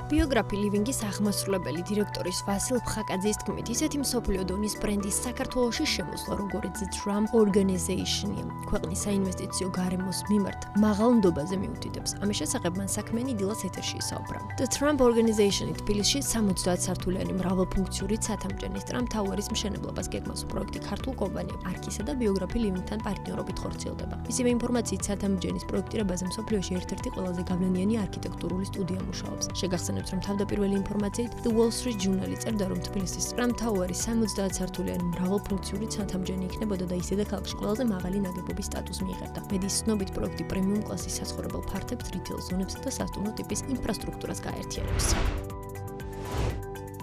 ბიოგრაფი ლივინგის აღმასრულებელი დირექტორის ვასილ ფხაკაძის თქმით, ისეთი მსოფლიო დონის ბრენდის საქართველოში შემოსვლა, როგორც The Trump Organization-ია, ქვეყნის საინვესტიციო გარემოს მიმართ მაღალ ნდობაზე მიუთითებს. ამის შესახებ მან საქმიანი დილას ეთერში ისაუბრა. The Trump Organization თბილისში 70 სართულიანი მრავალფუნქციური ცათამბჯენის Trump Tower-ის მშენებლობას გეგმავს პროექტი ქართულ კომპანია არქისა და ბიოგრაფი ლივინგთან პარტნიორობით ხორციელდება. ისევე ინფორმაციით ცათამბჯენის პროექტირებაზე მსოფლიოში ერთ-ერთი ყველაზე გავლენიანი არქიტექტურული სტუდია მუშაობს. შეგახსენებთ, რომ თავდაპირველი ინფორმაციით The Wall Street Journal წერდა, რომ თბილისის Trump Tower-ის 70 სართულიანი მრავალფუნქციური ცათამბჯენი იქნებოდა და ისედაც ქალაქში ყველაზე მაღალი ნაგებობის სტატუსს მიიღებდა. მედიის ცნობით, პროექტი პრემიუმ კლასის საცხოვრებელ ფართებს, რიტეილ ზონებსა და სასტუმრო ტიპის ინფრასტრუქტურას გააერთიანებს.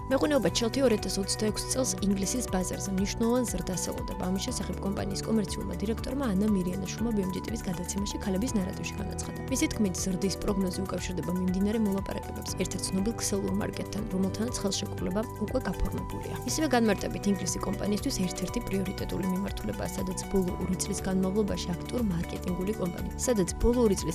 მეღვინეობა ჩელთი 2026 წელს ინგლისის ბაზარზე მნიშვნელოვან ზრდას ელოდება. ამის შესახებ კომპანიის კომერციულმა დირექტორმა ანა მირიანაშვილმა BMJ-TV-ს გადაცემაში ქალების ნარატივში განაცხადა. მისი თქმით, ზრდის პროგნოზი უკავშირდება მიმდინარე მოლაპარაკებებს ერთ-ერთ ცნობილ ქსელურ მარკეტთან, რომელთანაც ხელშეკრულება უკვე გაფორმებულია. ისევე განმარტებით, ინგლისი კომპანიისთვის ერთ-ერთი პრიორიტეტული მიმართულებაა, სადაც ბოლო 2 წლის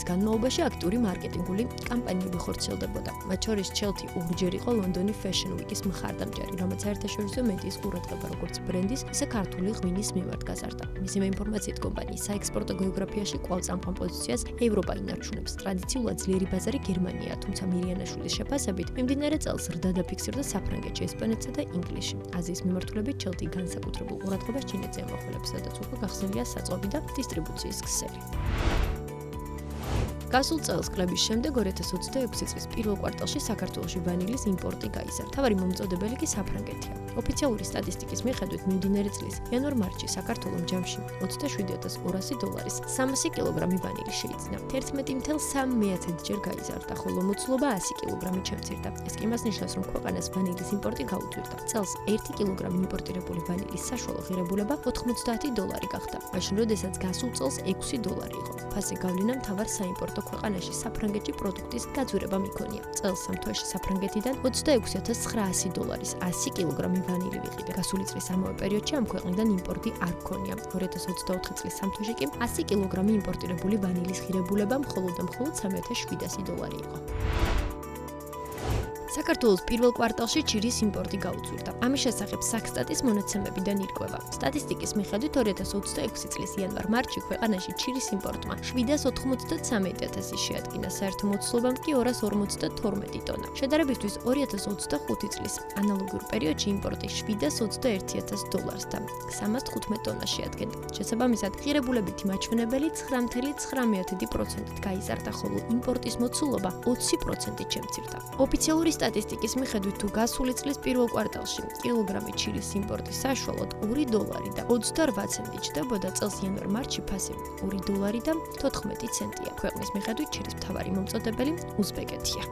განმავლობაში აქტიური მარკეტინგული კამპანიები ხორციელდებოდა. მათ შორის ჩელთი ორჯერ იყო ლონდონი Fashion Week-ის მხარდამჭერი, რომელიც საერთაშორისო მედიის ყურადღება როგორც ბრენდის, ისე ქართული ღვინის მიმართ გაზარდა. მისივე ინფორმაციით, კომპანიის საექსპორტო გეოგრაფიაში კვალწამყვა პოზიციას ევროპა ინარჩუნებს. ტრადიციულად ძლიერი ბაზარი გერმანია, თუმცა მირიანაშვილის შეფასებით, მიმდინარე წელს ზრდა დაფიქსირდა საფრანგეთში, ესპანეთსა და ინგლისში. აზიის მიმართულებით ჩელთი განსაკუთრებულ ყურადღებას ჩინეთზე ამახვილებს, სადაც უკვე გახსნილია საწყობი და დისტრიბუციის ქსელი. გასულ წელს კლების შემდეგ 2026 წლის პირველ კვარტალში საქართველოში ვანილის იმპორტი გაიზარდა. მთავარი მომწოდებელი კი საფრანგეთია. ოფიციალური სტატისტიკის მიხედვით, მიმდინარე წლის იანვარ-მარტში საქართველოს ჯამში $27,200 300 კილოგრამი ვანილი შეიძინა. 11.3 ჯერ გაიზარდა, ხოლო მოცულობა 100 კილოგრამით შემცირდა. ეს კი იმას ნიშნავს, რომ ქვეყანას ვანილის იმპორტი გაუძვირდა. წელს 1 კილოგრამი იმპორტირებული ვანილის საშუალო ღირებულება $90 გახდა, მაშინ როდესაც გასულ წელს $6 იყო. ფასი გავლენა მთავარ საიმპორტო ქვეყანაში საფრანგეთში პროდუქტის გაძვირება მიქონია. წელს სამ თვეში საფრანგეთიდან $26,900 100 კილოგრამი ვანილი ვიყიდა. გასული წლის ამავე პერიოდში ამ ქვეყნიდან იმპორტი არ გქონია. 2024 წლის სამ თვეში კი 100 კილოგრამი იმპორტირებული ვანილის ღირებულება მხოლოდ $7,700 იყო. საქართველოს პირველ კვარტალში ჩირის იმპორტი გაუძვირდა. ამის შესახებ საქსტატის მონაცემებიდან ირკვევა. სტატისტიკის მიხედვით 2026 წლის იანვარ-მარტში ქვეყანაში ჩირის იმპორტმა 793,000 შეადგინა, საერთო მოცულობამ კი 252 ტონა. შედარებისთვის 2025 წლის ანალოგიურ პერიოდში იმპორტი $721,000 და 315 ტონა შეადგენდა. შესაბამისად, ღირებულებითი მაჩვენებელი 9,9%-ით გაიზარდა, ხოლო იმპორტის მოცულობა 20%-ით შემცირდა. ოფიციალური სტატისტიკის მიხედვით, თუ გასული წლის პირველ კვარტალში კილოგრამი ჩირის იმპორტი საშუალოდ $2 და 28 ცენტი ჩდებოდა, წელს იანვარ-მარტში ფასი $2 და 14 ცენტია. ქვეყნის მიხედვით ჩირის მთავარი მომწოდებელი უზბეკეთია.